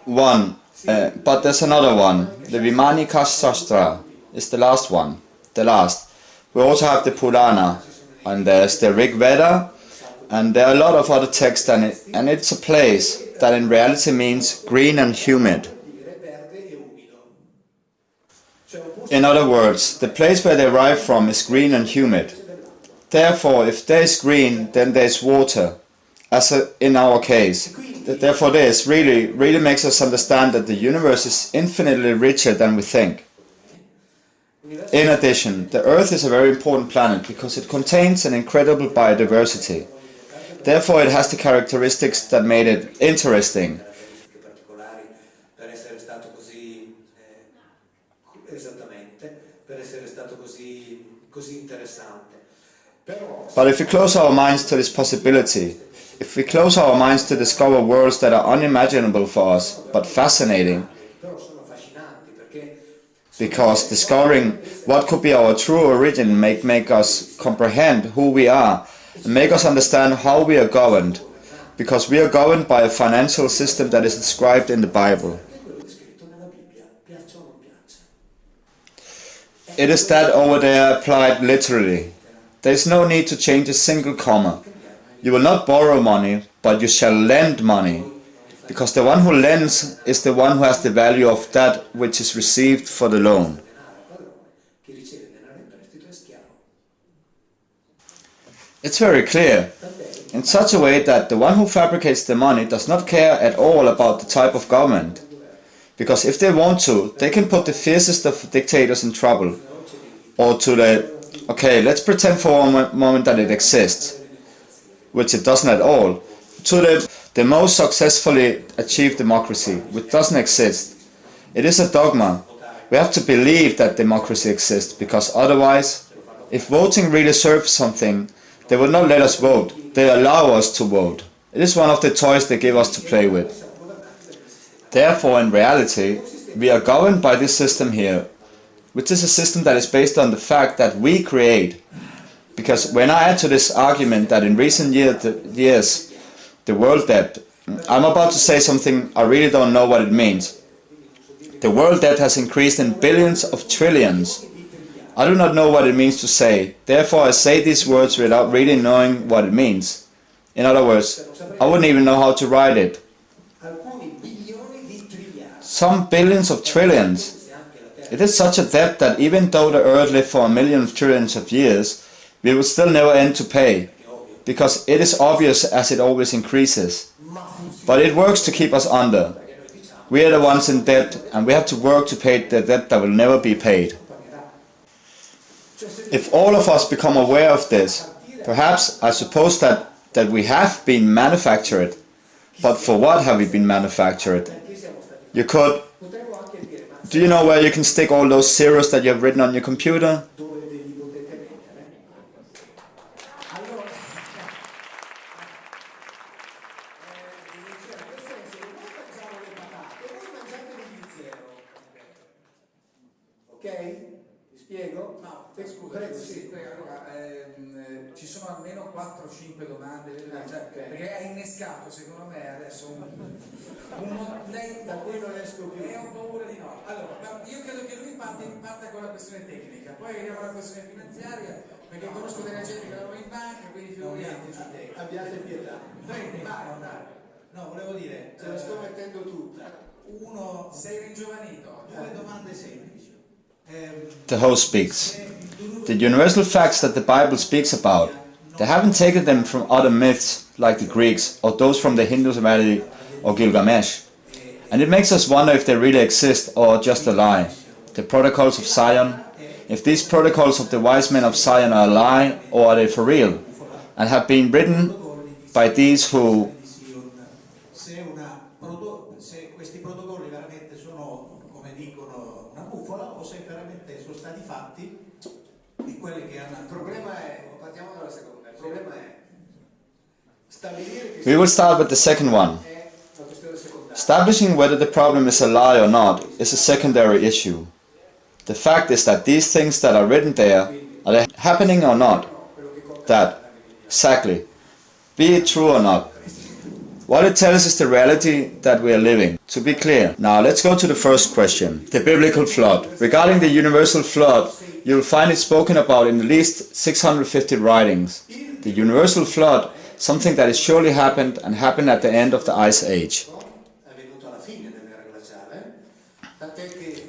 one, but there's another one. The Vimanika Shastra is the last one. The last. We also have the Purana, and there's the Rig Veda, and there are a lot of other texts, and it's a place that in reality means green and humid. In other words, the place where they arrive from is green and humid. Therefore, if there is green, then there is water, as in our case. Therefore, this really makes us understand that the universe is infinitely richer than we think. In addition, the Earth is a very important planet because it contains an incredible biodiversity. Therefore, it has the characteristics that made it interesting. But if we close our minds to this possibility, if we close our minds to discover worlds that are unimaginable for us, but fascinating, because discovering what could be our true origin make us comprehend who we are, and make us understand how we are governed, because we are governed by a financial system that is described in the Bible. It is that over there applied literally. There is no need to change a single comma. You will not borrow money, but you shall lend money, because the one who lends is the one who has the value of that which is received for the loan. It's very clear, in such a way that the one who fabricates the money does not care at all about the type of government, because if they want to, they can put the fiercest of dictators in trouble, or to the okay, let's pretend for a moment that it exists, which it doesn't at all, to the most successfully achieved democracy, which doesn't exist. It is a dogma. We have to believe that democracy exists, because otherwise, if voting really serves something, they will not let us vote. They allow us to vote. It is one of the toys they give us to play with. Therefore, in reality, we are governed by this system here, which is a system that is based on the fact that we create. Because when I add to this argument that in recent years the world debt, I'm about to say something I really don't know what it means. The world debt has increased in billions of trillions. I do not know what it means to say, therefore I say these words without really knowing what it means. In other words, I wouldn't even know how to write it. Some billions of trillions. It is such a debt that even though the earth lived for a million of trillions of years, we will still never end to pay, because it is obvious as it always increases. But it works to keep us under. We are the ones in debt, and we have to work to pay the debt that will never be paid. If all of us become aware of this, perhaps I suppose that we have been manufactured. But for what have we been manufactured? You could... Do you know where you can stick all those zeros that you have written on your computer? Ci sono almeno 4-5 domande, perché hai innescato secondo me adesso lei da quello esco più. Ho paura di no. Allora, io credo che lui parta con la questione tecnica, poi arriviamo alla questione finanziaria, perché conosco della gente che lavora in banca, quindi figuriamoci. Abbiate pietà. Vai. No, volevo dire, ce la sto mettendo tutta. Uno, sei ringiovanito. Due domande semplici. The host speaks. The universal facts that the Bible speaks about, they haven't taken them from other myths like the Greeks or those from the Hindu Valley or Gilgamesh. And it makes us wonder if they really exist or just a lie. The protocols of Zion, if these protocols of the wise men of Zion are a lie or are they for real and have been written by these who... Se questi protocolli veramente sono, come dicono, una bufala o se veramente sono stati fatti di quelli che hanno... Il problema è, partiamo dalla seconda, il problema è stabilire che... We will start with the second one. Establishing whether the problem is a lie or not is a secondary issue. The fact is that these things that are written there, are they happening or not? That, exactly. Be it true or not. What it tells is the reality that we are living. To be clear, now let's go to the first question, the biblical flood. Regarding the universal flood, you'll find it spoken about in at least 650 writings. The universal flood, something that has surely happened and happened at the end of the Ice Age.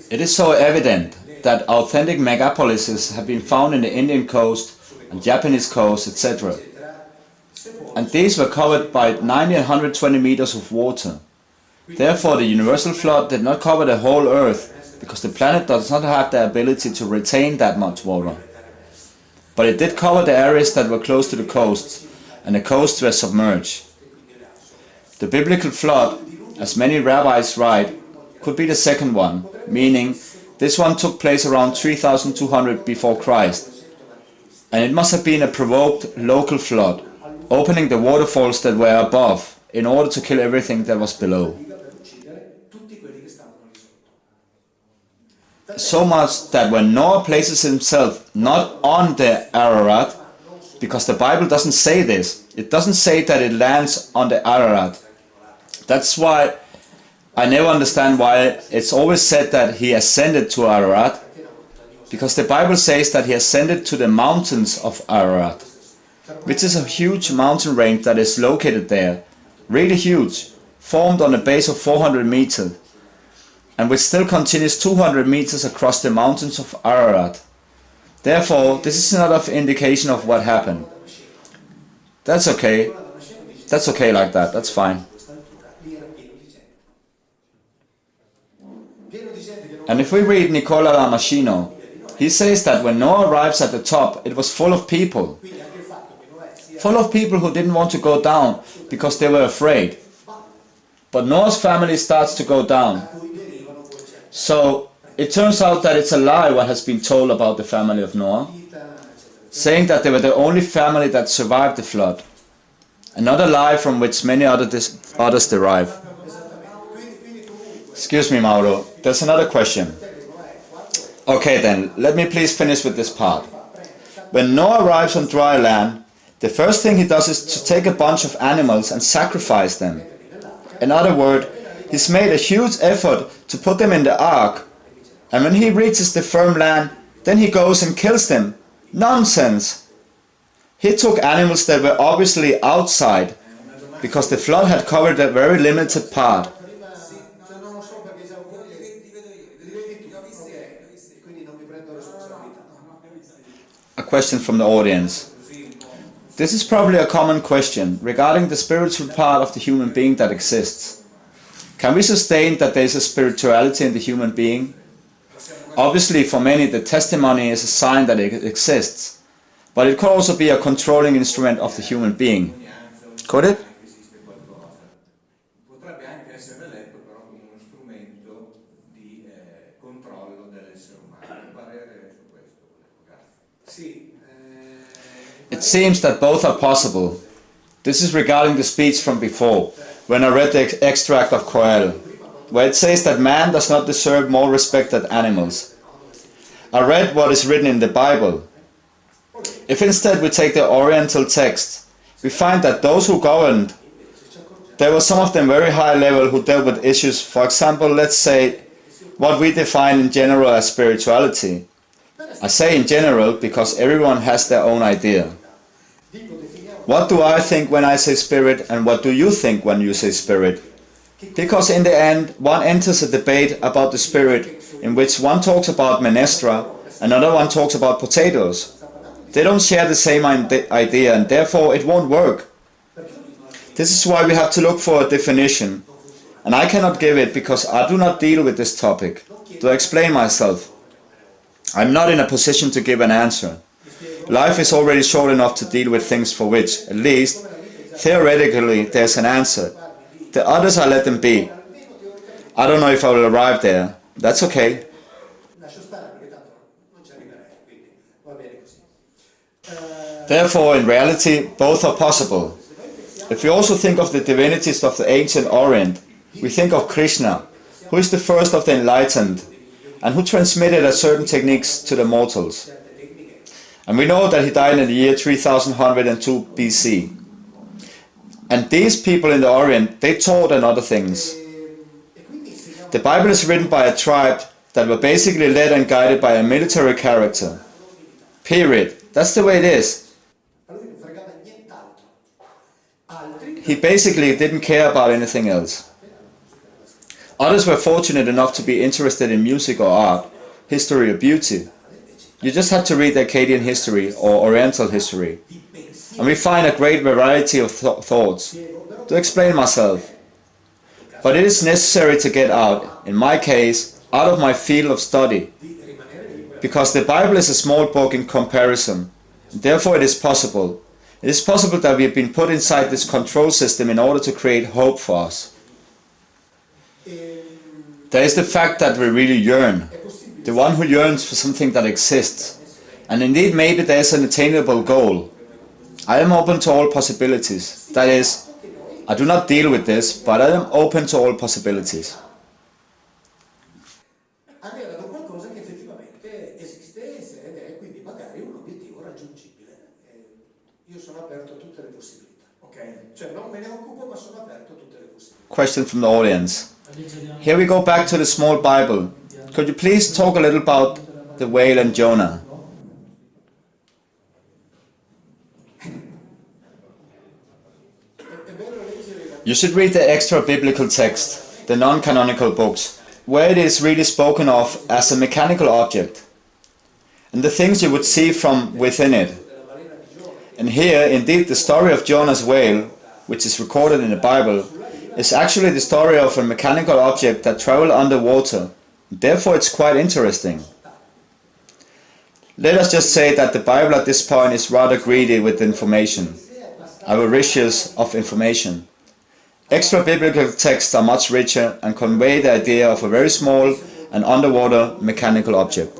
It is so evident that authentic megapolises have been found in the Indian coast and Japanese coast, etc. And these were covered by 90 and 120 meters of water. Therefore, the universal flood did not cover the whole Earth, because the planet does not have the ability to retain that much water. But it did cover the areas that were close to the coasts, and the coasts were submerged. The biblical flood, as many rabbis write, could be the second one, meaning this one took place around 3200 before Christ, and it must have been a provoked local flood, opening the waterfalls that were above in order to kill everything that was below. So much that when Noah places himself not on the Ararat, because the Bible doesn't say this, it doesn't say that it lands on the Ararat. That's why I never understand why it's always said that he ascended to Ararat, because the Bible says that he ascended to the mountains of Ararat, which is a huge mountain range that is located there, really huge, formed on a base of 400 meters, and which still continues 200 meters across the mountains of Ararat. Therefore, this is another indication of what happened. That's okay. That's okay like that. That's fine. And if we read Nicola Damasceno, he says that when Noah arrives at the top, it was full of people. Full of people who didn't want to go down because they were afraid. But Noah's family starts to go down. So it turns out that it's a lie what has been told about the family of Noah, saying that they were the only family that survived the flood. Another lie from which many others derive. Excuse me, Mauro, there's another question. Okay then, let me please finish with this part. When Noah arrives on dry land, the first thing he does is to take a bunch of animals and sacrifice them. In other words, he's made a huge effort to put them in the ark, and when he reaches the firm land, then he goes and kills them. Nonsense! He took animals that were obviously outside, because the flood had covered a very limited part. A question from the audience. This is probably a common question regarding the spiritual part of the human being that exists. Can we sustain that there is a spirituality in the human being? Obviously, for many, the testimony is a sign that it exists, but it could also be a controlling instrument of the human being. Could it? Potrebbe anche essere letto però come uno strumento di controllo dell'essere umano. Un parere su questo, grazie. It seems that both are possible. This is regarding the speech from before, when I read the extract of Coelho, where it says that man does not deserve more respect than animals. I read what is written in the Bible. If instead we take the Oriental text, we find that those who governed, there were some of them very high level who dealt with issues, for example, let's say, what we define in general as spirituality. I say in general because everyone has their own idea. What do I think when I say spirit, and what do you think when you say spirit? Because in the end, one enters a debate about the spirit in which one talks about menestra, another one talks about potatoes. They don't share the same idea, and therefore it won't work. This is why we have to look for a definition, and I cannot give it because I do not deal with this topic. To explain myself, I'm not in a position to give an answer. Life is already short enough to deal with things for which, at least, theoretically, there's an answer. The others I let them be. I don't know if I will arrive there. That's okay. Therefore, in reality, both are possible. If we also think of the divinities of the ancient Orient, we think of Krishna, who is the first of the enlightened, and who transmitted a certain techniques to the mortals. And we know that he died in the year 3102 BC. And these people in the Orient, they taught and other things. The Bible is written by a tribe that were basically led and guided by a military character. Period. That's the way it is. He basically didn't care about anything else. Others were fortunate enough to be interested in music or art, history or beauty. You just had to read Akkadian history or Oriental history. And we find a great variety of thoughts. To explain myself. But it is necessary to get out, in my case, out of my field of study. Because the Bible is a small book in comparison. Therefore it is possible. It is possible that we have been put inside this control system in order to create hope for us. There is the fact that we really yearn. The one who yearns for something that exists. And indeed maybe there is an attainable goal. I am open to all possibilities. That is, I do not deal with this, but I am open to all possibilities. Aveva dato qualcosa che effettivamente esiste ed è quindi magari un obiettivo raggiungibile. Io sono aperto a tutte le possibilità, ok? Cioè non me ne occupo, ma sono aperto a tutte le possibilità. Question from the audience. Here we go back to the small Bible. Could you please talk a little about the whale and Jonah? You should read the extra biblical text, the non-canonical books, where it is really spoken of as a mechanical object, and the things you would see from within it. And here, indeed, the story of Jonah's whale, which is recorded in the Bible, is actually the story of a mechanical object that travels underwater. Therefore, it's quite interesting. Let us just say that the Bible at this point is rather greedy with information, avaricious of information. Extra biblical texts are much richer and convey the idea of a very small and underwater mechanical object.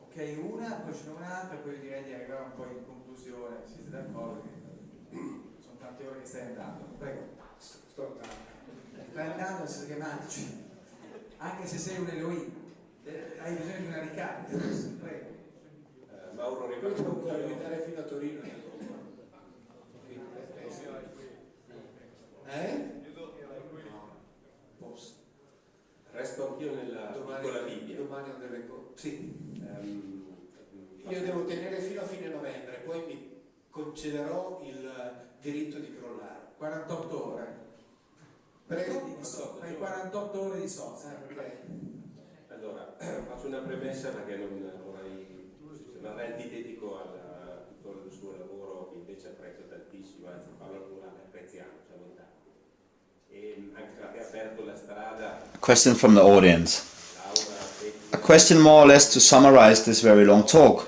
Ok, una, poi ce n'è un'altra, poi direi di arrivare un po' in conclusione. Siete d'accordo? Sono tante ore che stai andando. Prego. Sto andando. Stai andando, sei che mangi. Anche se sei un Elohim, hai bisogno di una ricarica. Prego. Mauro Biglino, puoi guidare fino a Torino. Posso. Resto anch'io nella piccola Bibbia. Domani non deve... Sì. Io devo tenere fino a fine novembre, poi mi concederò il diritto di crollare. 48 ore. Prego? Hai 48 ore di sosta. Allora, faccio una premessa perché non vorrei sembrare antitetico al tutore del suo lavoro, che invece apprezzo tantissimo, anzi parlo al plurale, apprezziamo, siamo in tanti. E anche perché ha aperto la strada. Question from the audience. A question more or less to summarize this very long talk.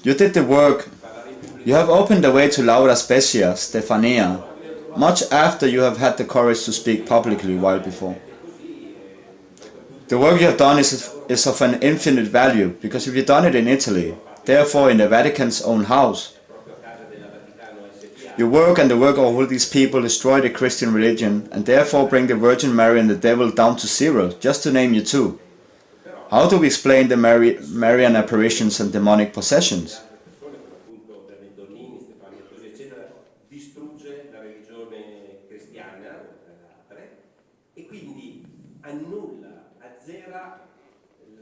You did the work. You have opened the way to Laura Spezia, Stefania, much after you have had the courage to speak publicly while before. The work you have done is of an infinite value, because if you've done it in Italy, therefore in the Vatican's own house, your work and the work of all these people destroy the Christian religion and therefore bring the Virgin Mary and the devil down to zero, just to name you two. How do we explain the Marian apparitions and demonic possessions? Distrugge la religione cristiana e quindi annulla, azzera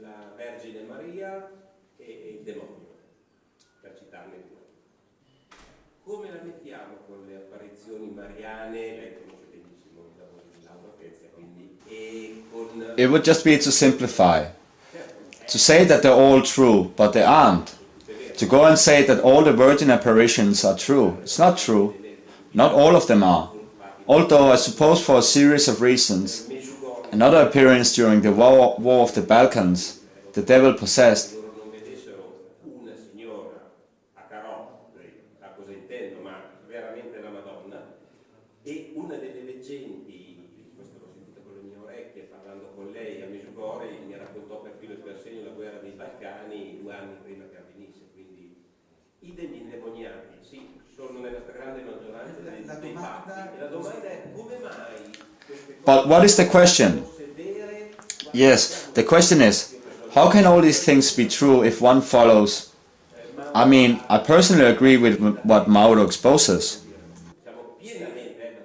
la Vergine Maria e il demonio, per citarne due. Come la mettiamo con le apparizioni mariane? Lei conosce benissimo il lavoro di Laura Spezia, quindi, e con... It would just be to simplify. To say that they're all true, but they aren't. To go and say that all the virgin apparitions are true. It's not true. Not all of them are. Although I suppose for a series of reasons. Another appearance during the War of the Balkans, the devil possessed. Una signora a carrozze, a cosa intendo, ma veramente la Madonna, e una delle leggenti, questo l'ho sentito con le mie orecchie parlando con lei a Medjugorje, mi raccontò per filo e per segno la guerra dei Balcani 2 anni prima che avvenisse, quindi idem indemoniati, sì, sono nella stragrande maggioranza dei pazzi. E la domanda è come mai But what is the question? Yes, the question is, How can all these things be true if one follows? I mean, I personally agree with what Mauro exposes.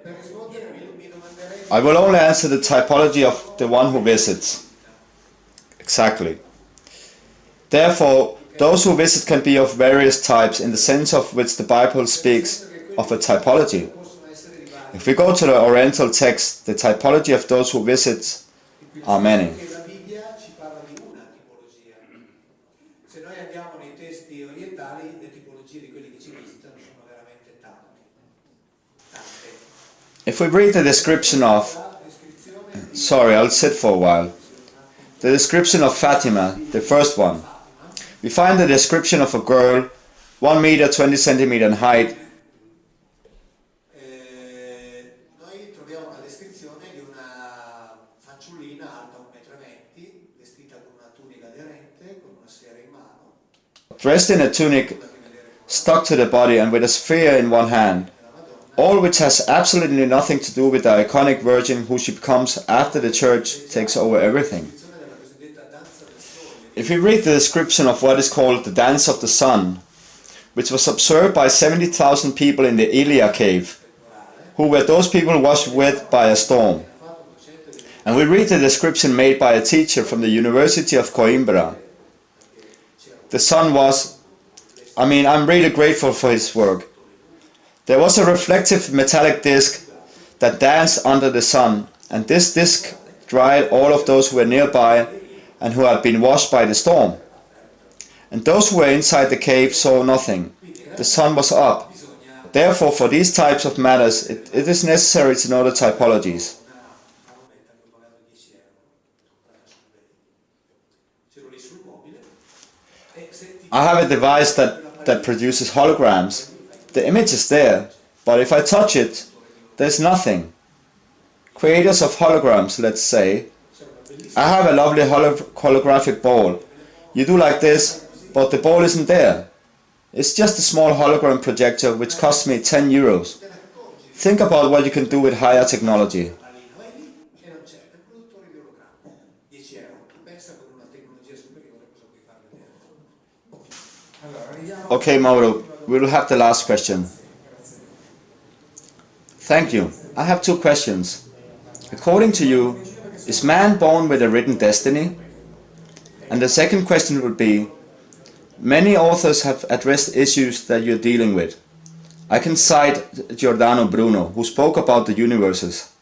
Per rispondere mi domanderei I will only answer the typology of the one who visits. Exactly. Therefore, those who visit can be of various types in the sense of which the Bible speaks of a typology. possono essere di vari. If we go to the Oriental text, the typology of those who visit are many. Che la Bibbia ci parla di una tipologia. Se noi andiamo nei testi orientali, le tipologie di quelli che ci visitano sono veramente tante. If we read the description of, La descrizione di sorry, I'll sit for a while. The description of Fatima, the first one. We find the description of a girl, 1 meter 20 centimeter in height, noi troviamo una descrizione di una fanciullina alta 1,20 m, vestita con una tunica aderente, con una sfera in mano, dressed in a tunic stuck to the body and with a sphere in one hand, all which has absolutely nothing to do with the iconic virgin who she becomes after the church takes over everything. della cosiddetta danza del sole. If we read the description of what is called the Dance of the Sun, which was observed by 70,000 people in the Elia cave, who were those people washed with by a storm, and we read the description made by a teacher from the University of Coimbra, the sun was, I'm really grateful for his work. There was a reflective metallic disc that danced under the sun, and this disc dried all of those who were nearby and who had been washed by the storm. And those who were inside the cave saw nothing. The sun was up. Therefore, for these types of matters, it is necessary to know the typologies. I have a device that produces holograms. The image is there, but if I touch it, there's nothing. Creators of holograms, let's say. I have a lovely holographic ball. You do like this, but the ball isn't there. It's just a small hologram projector which costs me 10 euros. Think about what you can do with higher technology. E non c'è, è un produttore di ologrammi, 10 euro. Pensa con una tecnologia superiore cosa puoi far vedere. Allora, arriviamo Okay, Mauro, we'll have the last question. Thank you. I have two questions. According to you, is man born with a written destiny? And the second question would be, many authors have addressed issues that you're dealing with. I can cite Giordano Bruno, who spoke about the universes.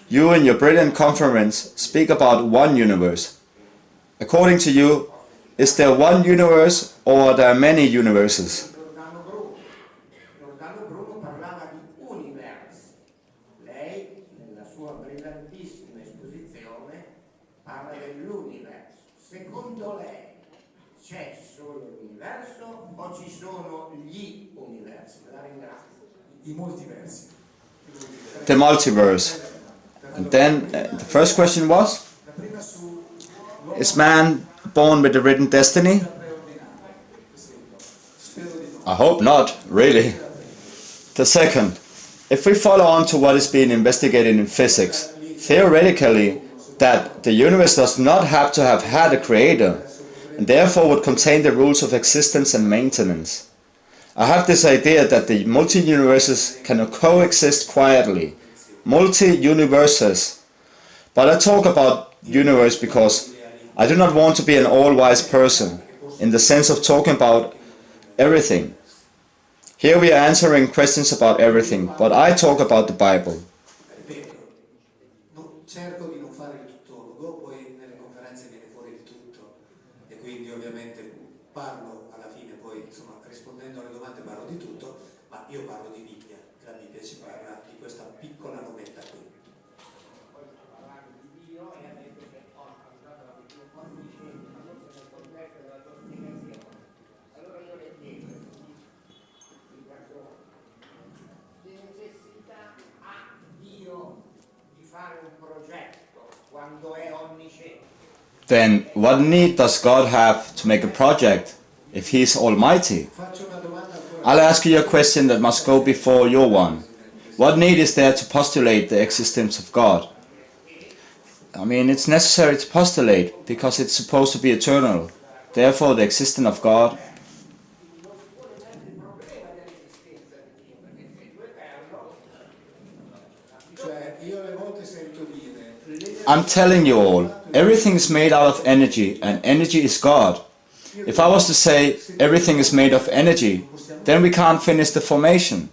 You in your brilliant conference speak about one universe. According to you, is there one universe or are there many universes? Giordano Bruno parlava di univers. Lei, nella sua brillantissima esposizione, parla dell'universo. Secondo lei c'è solo l'universo o ci sono gli universi? La ringrazio. i multiversi. The multiverse. And then the first question was, La prima su is man born with a written destiny? preordinato. Spero di no. I hope not, really. The second, if we follow on to what is being investigated in physics, theoretically, that the universe does not have to have had a creator, and therefore would contain the rules of existence and maintenance. I have this idea that the multi-universes can coexist quietly. Multi-universes. But I talk about universe because I do not want to be an all-wise person, in the sense of talking about everything. Here we are answering questions about everything, but I talk about the Bible. Ripeto, cerco di non fare il tuttologo, poi nelle conferenze viene fuori di tutto e quindi ovviamente parlo alla fine, poi insomma rispondendo alle domande parlo di tutto, ma io parlo di Bibbia, la Bibbia ci parla di questa piccola robetta qui. Allora io le chiedo, che necessità ha Dio di fare un progetto quando è onnisciente? Then what need does God have to make a project if He is almighty? Faccio una domanda ancora. I'll ask you a question that must go before your one. What need is there to postulate the existence of God? I mean, it's necessary to postulate, because it's supposed to be eternal. Therefore, the existence of God. Cioè, io alle volte sento dire, I'm telling you all, everything is made out of energy, and energy is God. If I was to say everything is made of energy, then we can't finish the formation.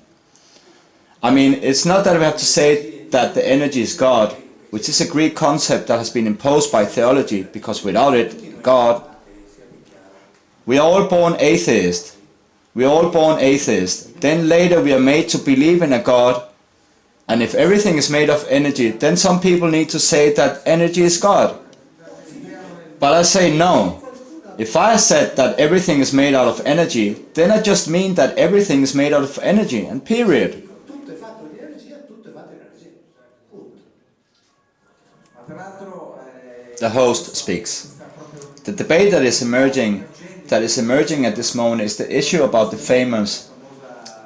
I mean, it's not that we have to say that the energy is God, which is a Greek concept that has been imposed by theology, because without it, God. We are all born atheists. We are all born atheists. Then later we are made to believe in a God. And if everything is made of energy, then some people need to say that energy is God. But I say no. If I said that everything is made out of energy, then I just mean that everything is made out of energy, and period. Tutto è fatto di energia, tutto è fatto di energia. Punto. ma tra l'altro The host speaks. The debate that is emerging at this moment is the issue about the famous,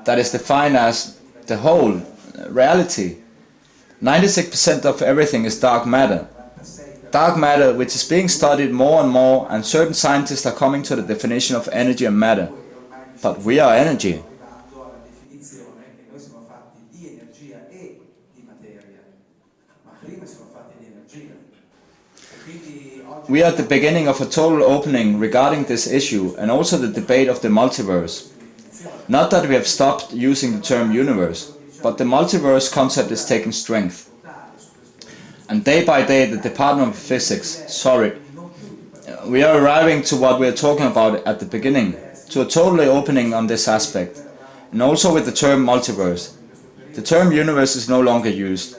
that is defined as the whole reality. 96% of everything is dark matter. Dark matter, which is being studied more and more, and certain scientists are coming to the definition of energy and matter. But we are energy. arrivando alla definizione che noi siamo fatti di energia e di materia, ma prima siamo fatti di energia. E quindi oggi We are at the beginning of a total opening regarding this issue, and also the debate of the multiverse. Not that we have stopped using the term universe, but the multiverse concept is taking strength. And day by day the Department of Physics, we are arriving to what we are talking about at the beginning, to a totally opening on this aspect. And also with the term multiverse. The term universe is no longer used.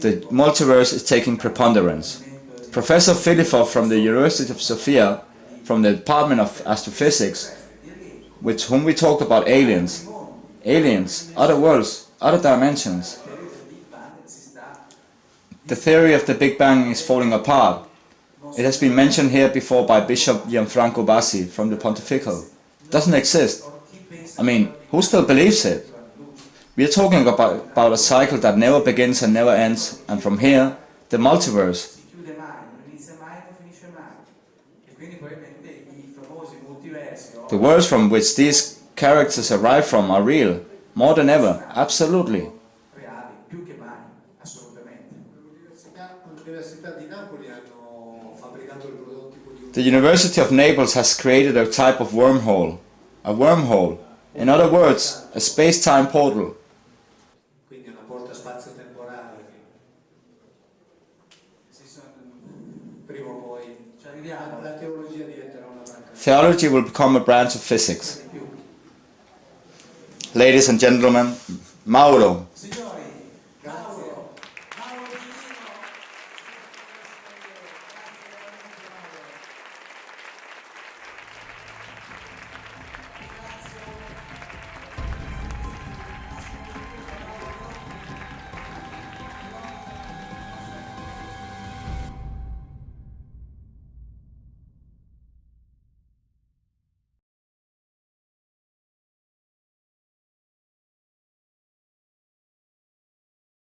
The multiverse is taking preponderance. Professor Filipov from the University of Sofia, from the Department of Astrophysics, with whom we talked about aliens, other worlds, other dimensions. The theory of the Big Bang is falling apart. It has been mentioned here before by Bishop Gianfranco Bassi from the Pontifical. It doesn't exist. I mean, who still believes it? We are talking about a cycle that never begins and never ends, and from here, the multiverse. si chiude mai, non inizia mai, non finisce mai. E quindi probabilmente i famosi multiversi The worlds from which these characters arrive from are real, more than ever, absolutely. reali, più che mai, assolutamente. L'Università di Napoli hanno fabbricato il prototipo di un... The University of Naples has created a type of wormhole. A wormhole. In other words, a space-time portal. Quindi una porta spazio-temporale. Prima o poi ci arriviamo. La teologia diventerà una branca. Theology will become a branch of physics. Ladies and gentlemen, Mauro